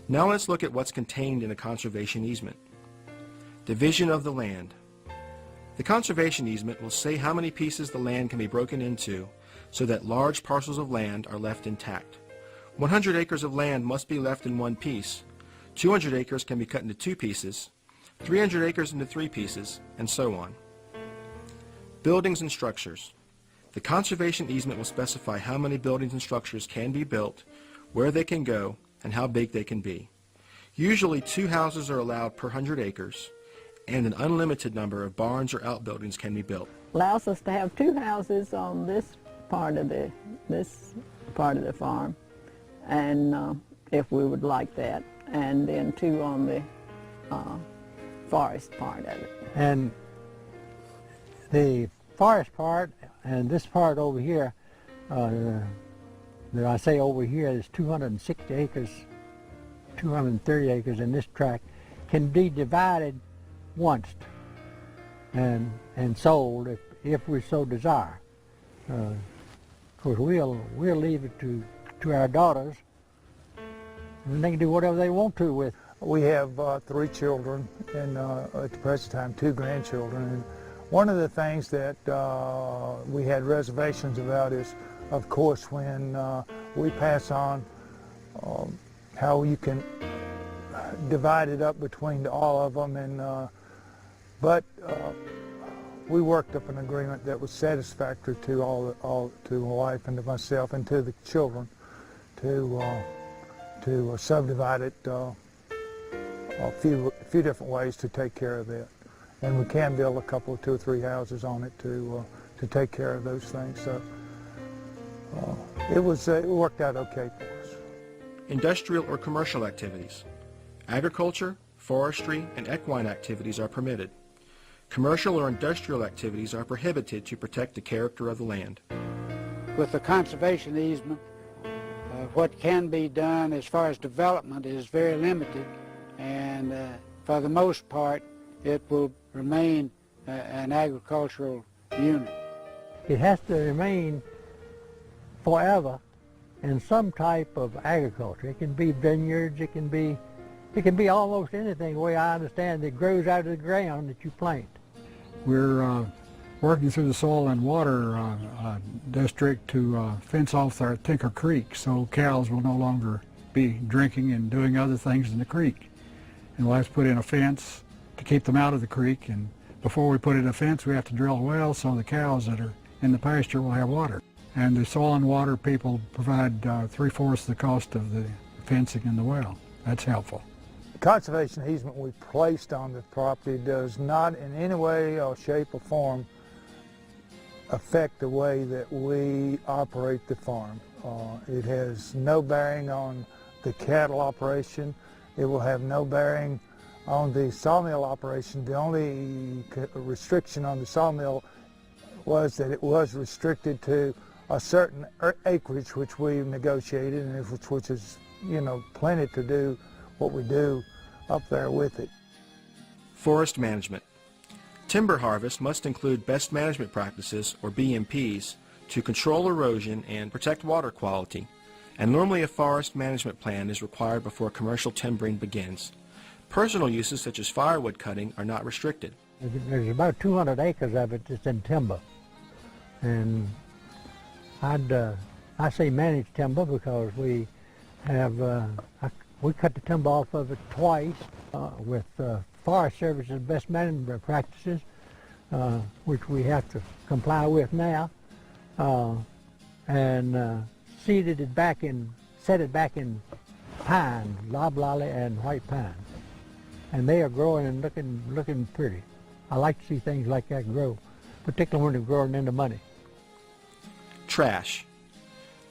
Now let's look at what's contained in a conservation easement. Division of the land. The conservation easement will say how many pieces the land can be broken into so that large parcels of land are left intact. 100 acres of land must be left in one piece, 200 acres can be cut into 2 pieces, 300 acres into 3 pieces, and so on. Buildings and structures. The conservation easement will specify how many buildings and structures can be built, where they can go, and how big they can be. Usually 2 houses are allowed per 100 acres, and an unlimited number of barns or outbuildings can be built. Allows us to have 2 houses on this part of the farm, and if we would like that, and then 2 on the forest part of it. And the forest part and this part over here, that I say over here is 260 acres, 230 acres in this tract, can be divided once and sold if we so desire. Of course, we'll leave it to our daughters, and they can do whatever they want to with. We have 3 children, and at the present time 2 grandchildren. And one of the things that we had reservations about is, of course, when we pass on, how you can divide it up between all of them. And but we worked up an agreement that was satisfactory to to my wife and to myself and to the children to subdivide it a few different ways to take care of that. And we can build a couple, 2 or 3 houses on it to take care of those things. So it worked out okay for us. Industrial or commercial activities. Agriculture, forestry, and equine activities are permitted. Commercial or industrial activities are prohibited to protect the character of the land. With the conservation easement, what can be done as far as development is very limited, and for the most part it will remain an agricultural unit. It has to remain forever in some type of agriculture. It can be vineyards, it can be almost anything, the way I understand, that grows out of the ground that you plant. We're working through the soil and water district to fence off our Tinker Creek so cows will no longer be drinking and doing other things in the creek. And we'll have to put in a fence to keep them out of the creek, and before we put in a fence we have to drill a well so the cows that are in the pasture will have water. And the soil and water people provide 3/4 the cost of the fencing and the well. That's helpful. The conservation easement we placed on the property does not in any way or shape or form affect the way that we operate the farm. It has no bearing on the cattle operation. It will have no bearing on the sawmill operation. The only restriction on the sawmill was that it was restricted to a certain acreage which we negotiated, and which is, you know, plenty to do what we do up there with it. Forest management. Timber harvest must include best management practices, or BMPs, to control erosion and protect water quality, and normally a forest management plan is required before commercial timbering begins. Personal uses such as firewood cutting are not restricted. There's about 200 acres of it that's in timber, and I say managed timber because we have we cut the timber off of it twice with Forest Service's best management practices, which we have to comply with now, and set it back in pine, loblolly and white pine, and they are growing and looking pretty. I like to see things like that grow, particularly when they're growing into money. Trash.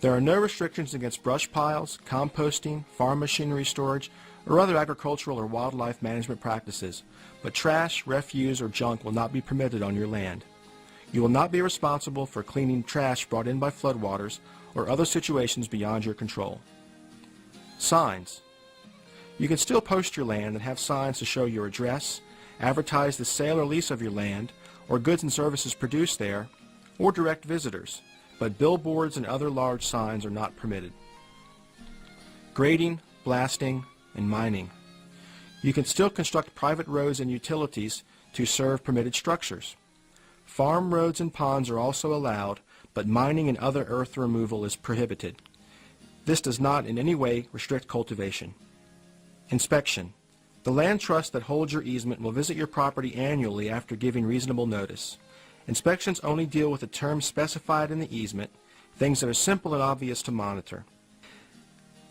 There are no restrictions against brush piles, composting, farm machinery storage, or other agricultural or wildlife management practices, but trash, refuse, or junk will not be permitted on your land. You will not be responsible for cleaning trash brought in by floodwaters or other situations beyond your control. Signs. You can still post your land and have signs to show your address, advertise the sale or lease of your land, or goods and services produced there, or direct visitors, but billboards and other large signs are not permitted. Grading, blasting, and mining. You can still construct private roads and utilities to serve permitted structures. Farm roads and ponds are also allowed, but mining and other earth removal is prohibited. This does not in any way restrict cultivation. Inspection. The land trust that holds your easement will visit your property annually after giving reasonable notice. Inspections only deal with the terms specified in the easement, things that are simple and obvious to monitor.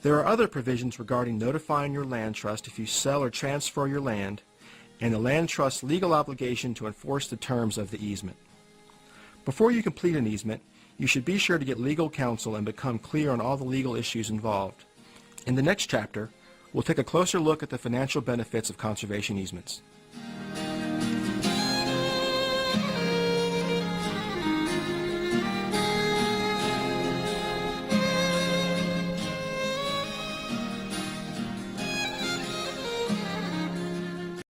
There are other provisions regarding notifying your land trust if you sell or transfer your land, and the land trust's legal obligation to enforce the terms of the easement. Before you complete an easement, you should be sure to get legal counsel and become clear on all the legal issues involved. In the next chapter, we'll take a closer look at the financial benefits of conservation easements.